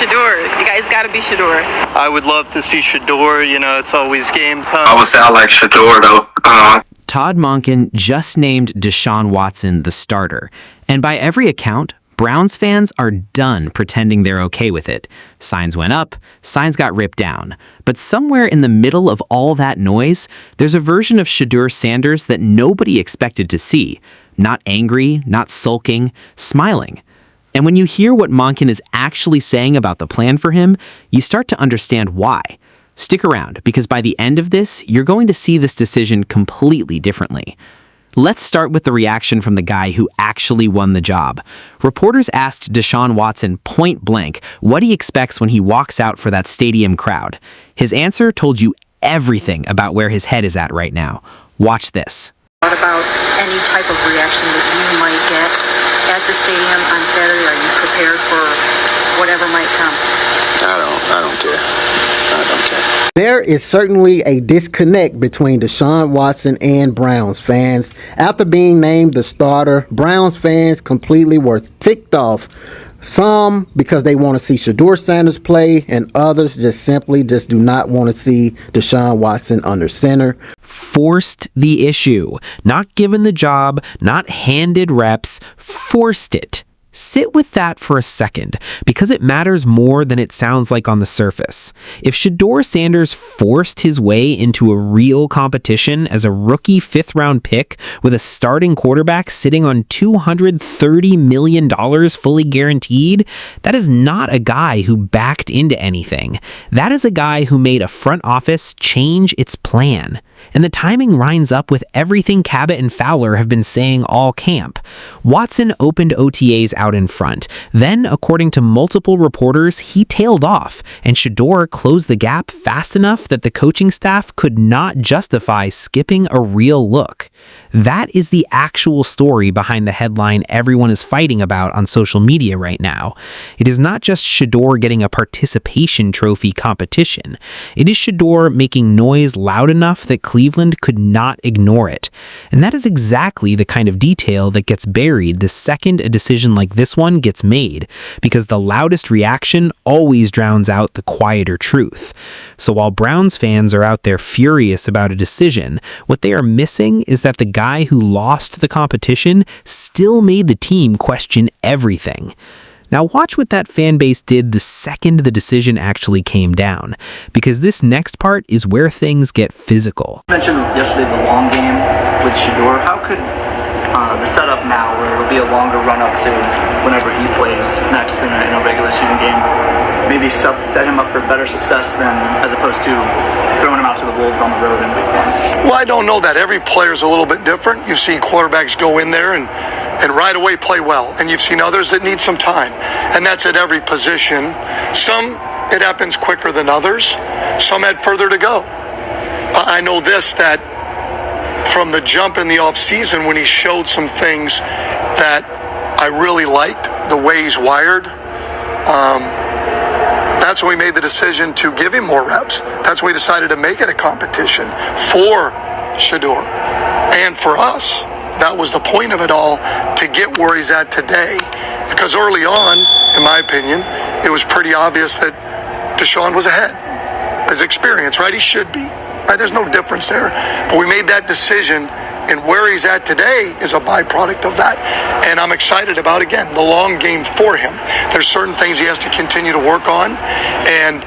Shedeur. You guys got to be Shedeur. I would love to see Shedeur. It's always game time. I would say I like Shedeur, though. Todd Monken just named Deshaun Watson the starter. And by every account, Browns fans are done pretending they're okay with it. Signs went up, signs got ripped down. But somewhere in the middle of all that noise, there's a version of Shedeur Sanders that nobody expected to see. Not angry, not sulking, smiling. And when you hear what Monken is actually saying about the plan for him, you start to understand why. Stick around, because by the end of this, you're going to see this decision completely differently. Let's start with the reaction from the guy who actually won the job. Reporters asked Deshaun Watson point blank what he expects when he walks out for that stadium crowd. His answer told you everything about where his head is at right now. Watch this. What about any type of reaction that you might get at the stadium on Saturday? Are you prepared for whatever might come? I don't care. I don't care. There is certainly a disconnect between Deshaun Watson and Browns fans. After being named the starter, Browns fans completely were ticked off. Some because they want to see Shedeur Sanders play, and others just simply do not want to see Deshaun Watson under center. Forced the issue. Not given the job, not handed reps, forced it. Sit with that for a second, because it matters more than it sounds like on the surface. If Shedeur Sanders forced his way into a real competition as a rookie fifth-round pick with a starting quarterback sitting on $230 million fully guaranteed, that is not a guy who backed into anything. That is a guy who made a front office change its plan. And the timing lines up with everything Cabot and Fowler have been saying all camp. Watson opened OTAs out in front. Then, according to multiple reporters, he tailed off, and Shedeur closed the gap fast enough that the coaching staff could not justify skipping a real look. That is the actual story behind the headline everyone is fighting about on social media right now. It is not just Shedeur getting a participation trophy competition. It is Shedeur making noise loud enough that Cleveland could not ignore it. And that is exactly the kind of detail that gets buried the second a decision like this one gets made, because the loudest reaction always drowns out the quieter truth. So while Browns fans are out there furious about a decision, what they are missing is that the guy who lost the competition still made the team question everything. Now watch what that fan base did the second the decision actually came down, because this next part is where things get physical. You mentioned yesterday the long game with Shedeur. How could the setup now, where it'll be a longer run-up to whenever he plays next in a regular season game, maybe set him up for better success than as opposed to throwing him out to the Wolves on the road in week 1? Well, I don't know that. Every player's a little bit different. You've seen quarterbacks go in there and right away play well. And you've seen others that need some time. And that's at every position. Some, it happens quicker than others. Some had further to go. I know this, that from the jump in the offseason when he showed some things that I really liked, the way he's wired, that's when we made the decision to give him more reps. That's when we decided to make it a competition for Shedeur and for us. That was the point of it all, to get where he's at today. Because early on, in my opinion, it was pretty obvious that Deshaun was ahead. His experience, right? He should be. Right? There's no difference there. But we made that decision, and where he's at today is a byproduct of that. And I'm excited about, again, the long game for him. There's certain things he has to continue to work on, and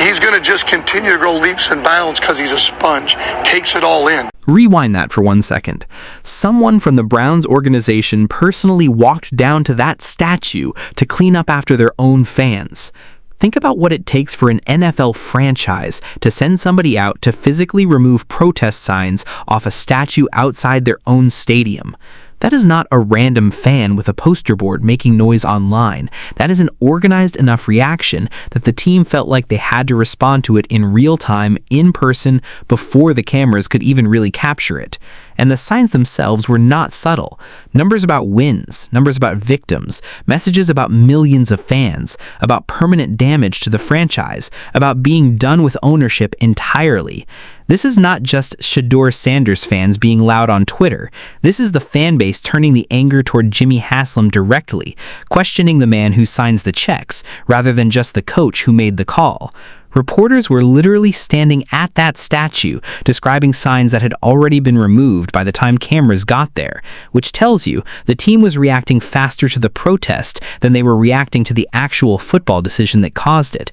he's going to just continue to grow leaps and bounds because he's a sponge. Takes it all in. Rewind that for 1 second. Someone from the Browns organization personally walked down to that statue to clean up after their own fans. Think about what it takes for an NFL franchise to send somebody out to physically remove protest signs off a statue outside their own stadium. That is not a random fan with a poster board making noise online. That is an organized enough reaction that the team felt like they had to respond to it in real time, in person, before the cameras could even really capture it. And the signs themselves were not subtle. Numbers about wins, numbers about victims, messages about millions of fans, about permanent damage to the franchise, about being done with ownership entirely. This is not just Shedeur Sanders fans being loud on Twitter. This is the fan base turning the anger toward Jimmy Haslam directly, questioning the man who signs the checks, rather than just the coach who made the call. Reporters were literally standing at that statue, describing signs that had already been removed by the time cameras got there, which tells you the team was reacting faster to the protest than they were reacting to the actual football decision that caused it.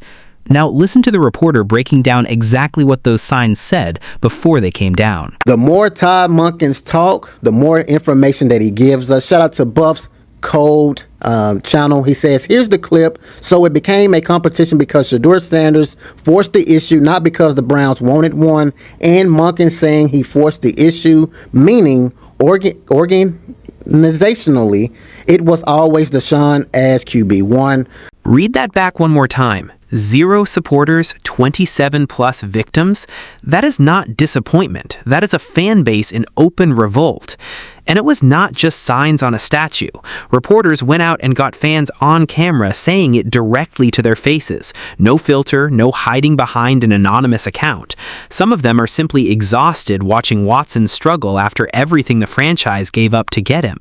Now, listen to the reporter breaking down exactly what those signs said before they came down. The more Todd Monken's talk, the more information that he gives us. Shout out to Buff's Code channel. He says, here's the clip. So it became a competition because Shedeur Sanders forced the issue, not because the Browns wanted one. And Monken saying he forced the issue, meaning organizationally, it was always Deshaun as QB1. Read that back one more time. 0 supporters, 27 plus victims. That is not disappointment. That is a fan base in open revolt. And it was not just signs on a statue. Reporters went out and got fans on camera saying it directly to their faces. No filter, no hiding behind an anonymous account. Some of them are simply exhausted watching Watson struggle after everything the franchise gave up to get him.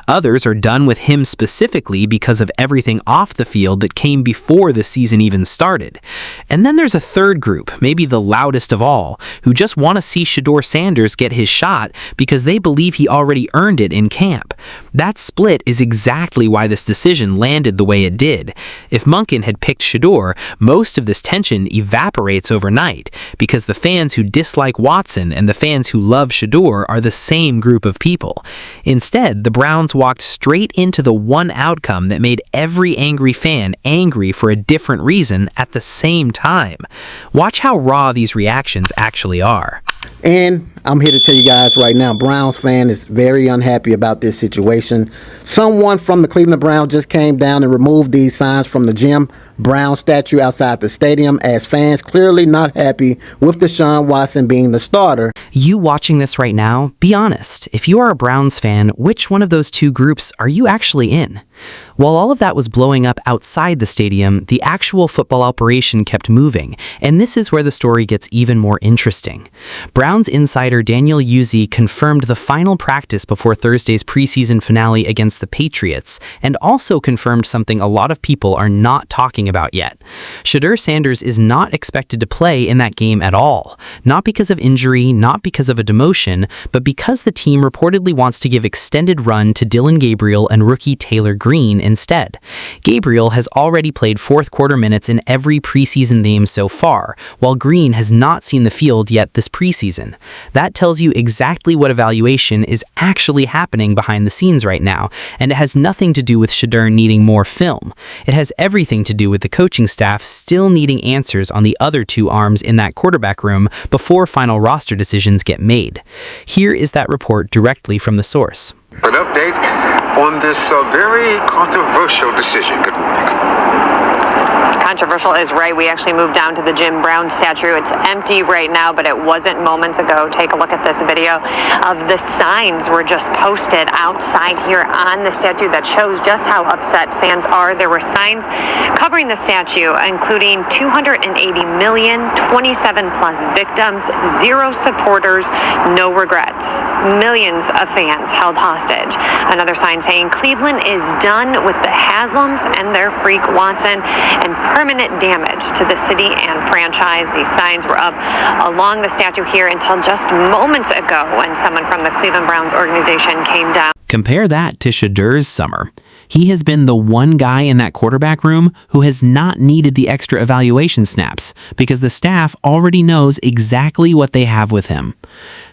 Others are done with him specifically because of everything off the field that came before the season even started. And then there's a third group, maybe the loudest of all, who just want to see Shedeur Sanders get his shot because they believe he already earned it in camp. That split is exactly why this decision landed the way it did. If Monken had picked Shedeur, most of this tension evaporates overnight because the fans who dislike Watson and the fans who love Shedeur are the same group of people. Instead, the Browns walked straight into the one outcome that made every angry fan angry for a different reason at the same time. Watch how raw these reactions actually are. And I'm here to tell you guys right now, Browns fan is very unhappy about this situation. Someone from the Cleveland Browns just came down and removed these signs from the Jim Brown statue outside the stadium, as fans clearly not happy with Deshaun Watson being the starter. You watching this right now, be honest. If you are a Browns fan, which one of those two groups are you actually in? While all of that was blowing up outside the stadium, the actual football operation kept moving, and this is where the story gets even more interesting. Browns insider Daniel Uzzi confirmed the final practice before Thursday's preseason finale against the Patriots, and also confirmed something a lot of people are not talking about yet. Shedeur Sanders is not expected to play in that game at all, not because of injury, not because of a demotion, but because the team reportedly wants to give extended run to Dillon Gabriel and rookie Taylor Green instead. Gabriel has already played fourth quarter minutes in every preseason game so far, while Green has not seen the field yet this preseason. That tells you exactly what evaluation is actually happening behind the scenes right now, and it has nothing to do with Shedeur needing more film. It has everything to do with the coaching staff still needing answers on the other two arms in that quarterback room before final roster decisions get made. Here is that report directly from the source. An update on this very controversial decision. Good morning. Controversial is right. We actually moved down to the Jim Brown statue. It's empty right now, but it wasn't moments ago. Take a look at this video of the signs were just posted outside here on the statue that shows just how upset fans are. There were signs covering the statue, including 280 million, 27 plus victims, 0 supporters, no regrets. Millions of fans held hostage. Another sign saying Cleveland is done with the Haslams and their freak Watson, and permanent damage to the city and franchise. These signs were up along the statue here until just moments ago when someone from the Cleveland Browns organization came down. Compare that to Shedeur's summer. He has been the one guy in that quarterback room who has not needed the extra evaluation snaps because the staff already knows exactly what they have with him.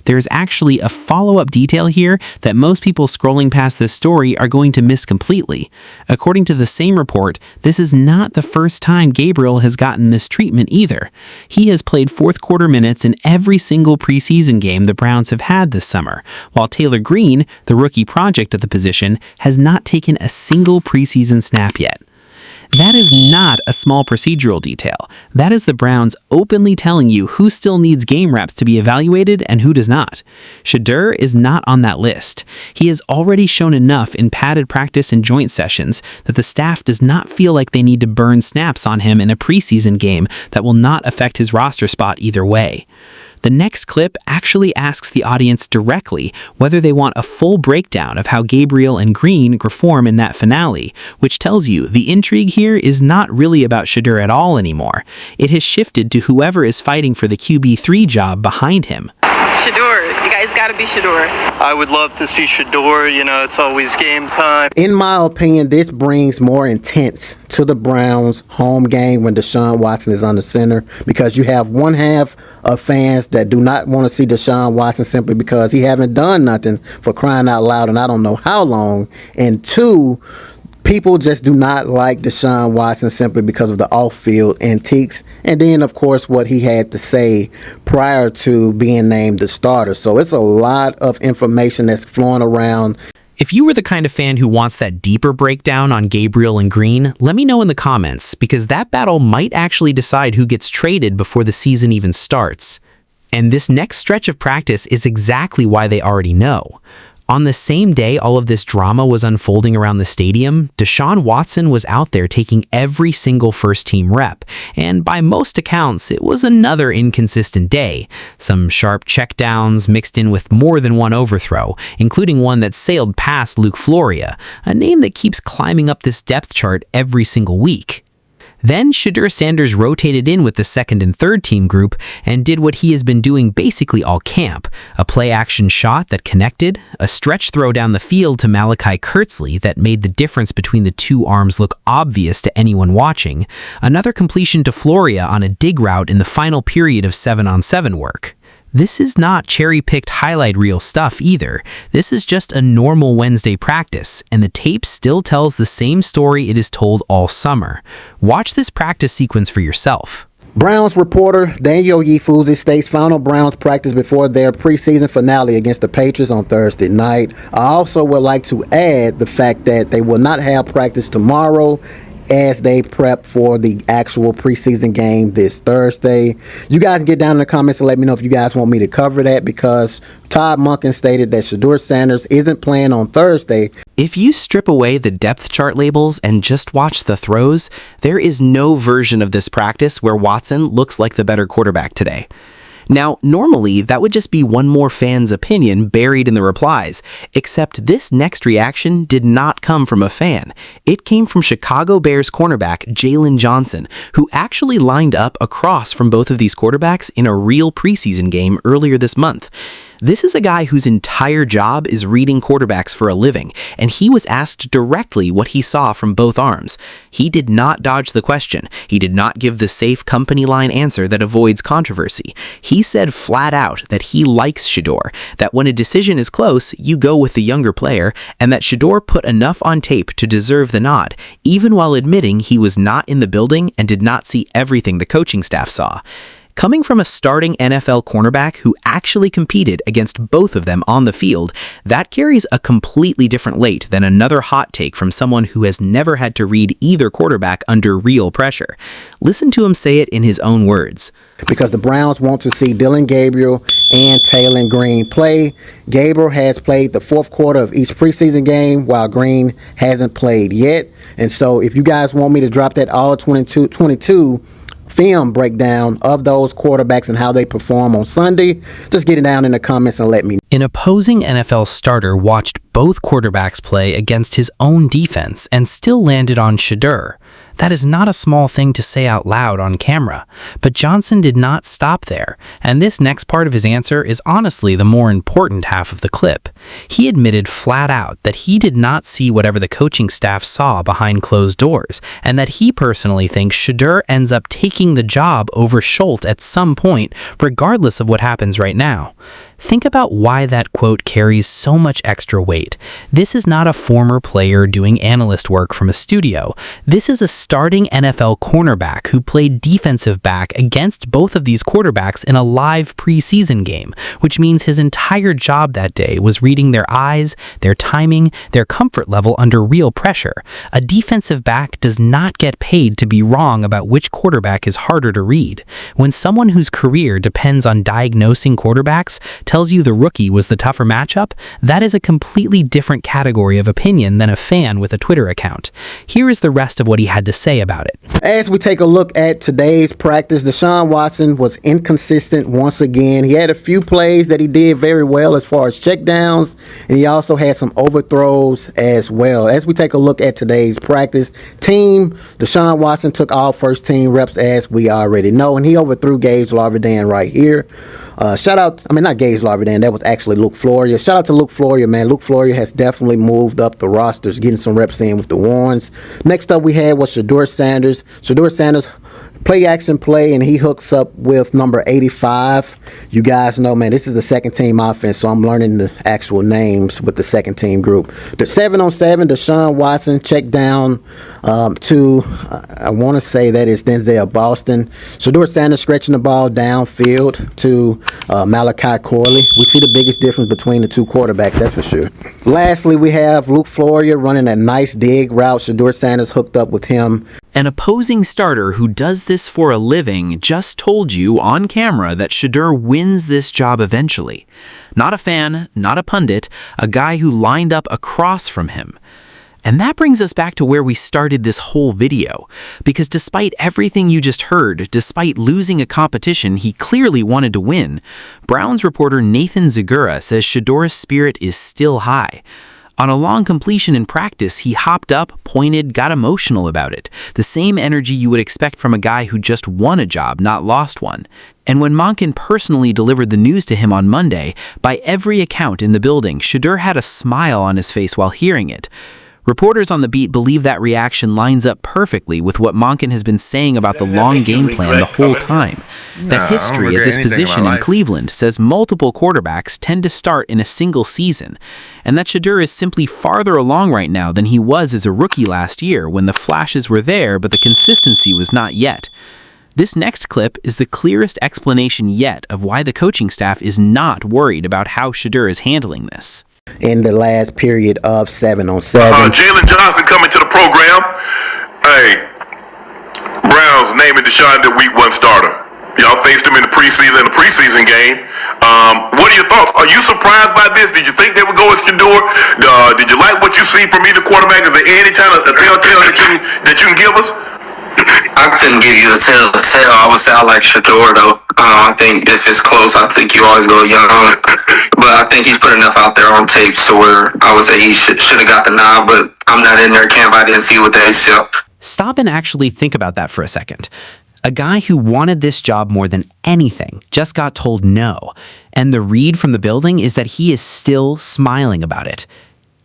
There's actually a follow-up detail here that most people scrolling past this story are going to miss completely. According to the same report, this is not the first time Gabriel has gotten this treatment either. He has played fourth quarter minutes in every single preseason game the Browns have had this summer, while Taylor Green, the rookie project at the position, has not taken a single preseason snap yet. That is not a small procedural detail. That is the Browns openly telling you who still needs game reps to be evaluated and who does not. Shedeur is not on that list. He has already shown enough in padded practice and joint sessions that the staff does not feel like they need to burn snaps on him in a preseason game that will not affect his roster spot either way. The next clip actually asks the audience directly whether they want a full breakdown of how Gabriel and Green perform in that finale, which tells you the intrigue here is not really about Shedeur at all anymore. It has shifted to whoever is fighting for the QB3 job behind him. Shedeur, you guys gotta be Shedeur. I would love to see Shedeur. It's always game time. In my opinion, this brings more intense to the Browns home game when Deshaun Watson is under center, because you have one half of fans that do not want to see Deshaun Watson simply because he haven't done nothing, for crying out loud, and I don't know how long. And two, people just do not like Deshaun Watson simply because of the off-field antiques, and then, of course, what he had to say prior to being named the starter. So it's a lot of information that's flowing around. If you were the kind of fan who wants that deeper breakdown on Gabriel and Green, let me know in the comments, because that battle might actually decide who gets traded before the season even starts. And this next stretch of practice is exactly why they already know. On the same day all of this drama was unfolding around the stadium, Deshaun Watson was out there taking every single first-team rep, and by most accounts, it was another inconsistent day. Some sharp checkdowns mixed in with more than one overthrow, including one that sailed past Luke Floria, a name that keeps climbing up this depth chart every single week. Then Shedeur Sanders rotated in with the second and third team group and did what he has been doing basically all camp: a play-action shot that connected, a stretch throw down the field to Malachi Kurtzley that made the difference between the two arms look obvious to anyone watching, another completion to Floria on a dig route in the final period of 7-on-7 work. This is not cherry-picked highlight reel stuff either. This is just a normal Wednesday practice, and the tape still tells the same story it has told all summer. Watch this practice sequence for yourself. Browns reporter Daniel Yifuzi states final Browns practice before their preseason finale against the Patriots on Thursday night. I also would like to add the fact that they will not have practice tomorrow as they prep for the actual preseason game this Thursday. You guys can get down in the comments and let me know if you guys want me to cover that, because Todd Monken stated that Shedeur Sanders isn't playing on Thursday. If you strip away the depth chart labels and just watch the throws, there is no version of this practice where Watson looks like the better quarterback today. Now, normally, that would just be one more fan's opinion buried in the replies, except this next reaction did not come from a fan. It came from Chicago Bears cornerback Jaylen Johnson, who actually lined up across from both of these quarterbacks in a real preseason game earlier this month. This is a guy whose entire job is reading quarterbacks for a living, and he was asked directly what he saw from both arms. He did not dodge the question. He did not give the safe company line answer that avoids controversy. He said flat out that he likes Shedeur, that when a decision is close, you go with the younger player, and that Shedeur put enough on tape to deserve the nod, even while admitting he was not in the building and did not see everything the coaching staff saw. Coming from a starting NFL cornerback who actually competed against both of them on the field, that carries a completely different weight than another hot take from someone who has never had to read either quarterback under real pressure. Listen to him say it in his own words. Because the Browns want to see Dillon Gabriel and Taylor Green play. Gabriel has played the fourth quarter of each preseason game, while Green hasn't played yet. And so if you guys want me to drop that all 22 film breakdown of those quarterbacks and how they perform on Sunday, just get it down in the comments and let me know. An opposing NFL starter watched both quarterbacks play against his own defense and still landed on Shedeur. That is not a small thing to say out loud on camera, but Johnson did not stop there, and this next part of his answer is honestly the more important half of the clip. He admitted flat out that he did not see whatever the coaching staff saw behind closed doors, and that he personally thinks Shedeur ends up taking the job over Schultz at some point, regardless of what happens right now. Think about why that quote carries so much extra weight. This is not a former player doing analyst work from a studio. This is a starting NFL cornerback who played defensive back against both of these quarterbacks in a live preseason game, which means his entire job that day was reading their eyes, their timing, their comfort level under real pressure. A defensive back does not get paid to be wrong about which quarterback is harder to read. When someone whose career depends on diagnosing quarterbacks tells you the rookie was the tougher matchup, that is a completely different category of opinion than a fan with a Twitter account. Here is the rest of what he had to say about it. As we take a look at today's practice, Deshaun Watson was inconsistent once again. He had a few plays that he did very well as far as checkdowns, and he also had some overthrows as well. As we take a look at today's practice, Deshaun Watson took all first team reps as we already know, and he overthrew Gage Larvidan right here. Not Gage Larvidan, that was actually Luke Floria. Shout out to Luke Floria, man. Luke Floria has definitely moved up the rosters, getting some reps in with the Warrens. Next up we had was Shedeur Sanders. Shedeur Sanders play action play, and he hooks up with number 85. You guys know, man, this is the second team offense, so I'm learning the actual names with the second team group. The 7-on-7, Deshaun Watson check down to, I want to say that is Denzel Boston. Shedeur Sanders stretching the ball downfield to Malachi Corley. We see the biggest difference between the two quarterbacks, that's for sure. Lastly, we have Luke Floria running a nice dig route. Shedeur Sanders hooked up with him. An opposing starter who does this for a living just told you on camera that Shedeur wins this job eventually. Not a fan, not a pundit, a guy who lined up across from him. And that brings us back to where we started this whole video, because despite everything you just heard, despite losing a competition he clearly wanted to win, Browns reporter Nathan Zagura says Shedeur's spirit is still high. On a long completion in practice, he hopped up, pointed, got emotional about it. The same energy you would expect from a guy who just won a job, not lost one. And when Monken personally delivered the news to him on Monday, by every account in the building, Shedeur had a smile on his face while hearing it. Reporters on the beat believe that reaction lines up perfectly with what Monken has been saying about the long game plan the whole time. That history at this position in Cleveland says multiple quarterbacks tend to start in a single season, and that Shedeur is simply farther along right now than he was as a rookie last year when the flashes were there but the consistency was not yet. This next clip is the clearest explanation yet of why the coaching staff is not worried about how Shedeur is handling this. In the last period of 7-on-7. Jaylen Johnson coming to the program. Hey, Browns naming Deshaun the week 1 starter. Y'all faced him in the preseason game. What are your thoughts? Are you surprised by this? Did you think they would go with Shedeur? Did you like what you see from either quarterback? Is there any kind of telltale that you can give us? I couldn't give you a tell. I would say I like Shedeur though. I think if it's close, I think you always go young. But I think he's put enough out there on tape to where I would say he should have got the nod, but I'm not in their camp. I didn't see what they said. Stop and actually think about that for a second. A guy who wanted this job more than anything just got told no, and the read from the building is that he is still smiling about it.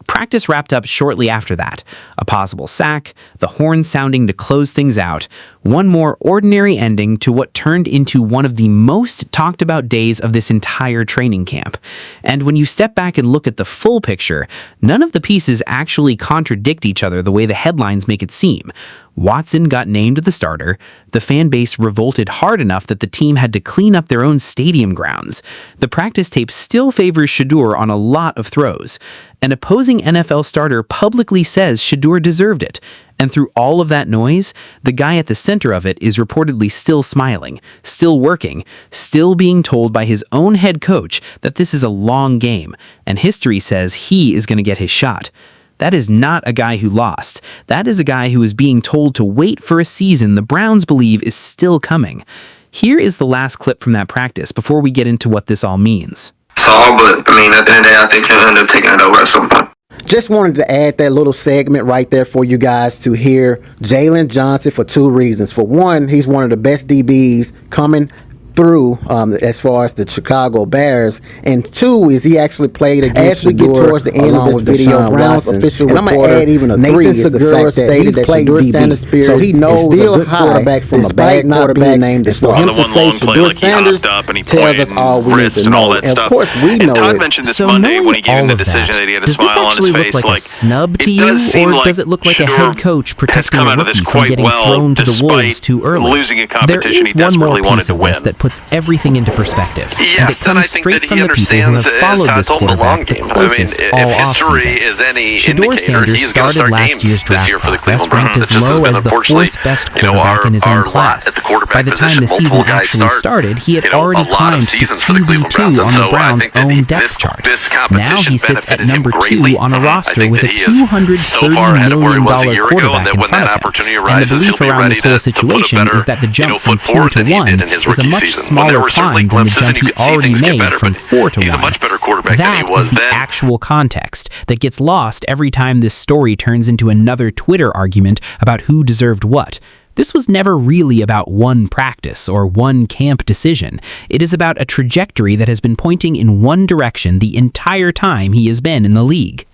Practice wrapped up shortly after that. A possible sack, the horn sounding to close things out, one more ordinary ending to what turned into one of the most talked about days of this entire training camp. And when you step back and look at the full picture, none of the pieces actually contradict each other the way the headlines make it seem. Watson got named the starter, the fan base revolted hard enough that the team had to clean up their own stadium grounds. The practice tape still favors Shedeur on a lot of throws. An opposing NFL starter publicly says Shedeur deserved it. And through all of that noise, the guy at the center of it is reportedly still smiling, still working, still being told by his own head coach that this is a long game, and history says he is going to get his shot. That is not a guy who lost. That is a guy who is being told to wait for a season the Browns believe is still coming. Here is the last clip from that practice before we get into what this all means. But I mean, at the end of the day, I think he'll end up taking it over at some point. Just wanted to add that little segment right there for you guys to hear Jaylen Johnson for 2 reasons. For one, he's one of the best DBs coming through as far as the Chicago Bears, and 2 is he actually played against. As we get towards the end of this video, Browns official reporter, and I'm gonna add even a 3 is the fact that he played DB, so he knows a good quarterback from a bad quarterback named is for him to say Shedeur Sanders tells us all we need to know. And of course we know Todd it. mentioned this Monday when he gave him the decision that he had a smile on his face. Does this actually look like a snub to you, or does it look like a head coach protecting a rookie from getting thrown to the wolves too early? Losing a competition he there is one desperately more wanted piece to of win. this that puts puts everything into perspective. Yes, and and I it comes think straight that from he the people who understands, have as followed Todd this told him, the long quarterback the game. I mean, closest if all history offseason. is any Shedeur indicator, Sanders he's gonna started start last games year's this draft year for the process Cleveland ranked Browns. as It just has low been, as the unfortunately, fourth best you know, quarterback in his our own lot class. at the quarterback By the time position, the season multiple guys actually start, started, he had you know, already a lot of climbed to seasons for the Cleveland Browns. QB2 And on so the I Browns' think that own depth chart. this Now he competition sits at benefited him number greatly. 2 on a I roster think with that a he is so far ahead of where he $230 was a million year ago, and quarterback that in when front that of him. opportunity And the arises, belief he'll be around ready this whole to put a situation better, is that the jump from foot 2 forward to than he 1 did in his is a rookie much season. When there smaller were certainly climb than the glimpses jump and you he could see already things get made better, from but 4 to 1. he's a much better quarterback than he That was is the then. actual context that gets lost every time this story turns into another Twitter argument about who deserved what. This was never really about one practice or one camp decision. It is about a trajectory that has been pointing in one direction the entire time he has been in the league.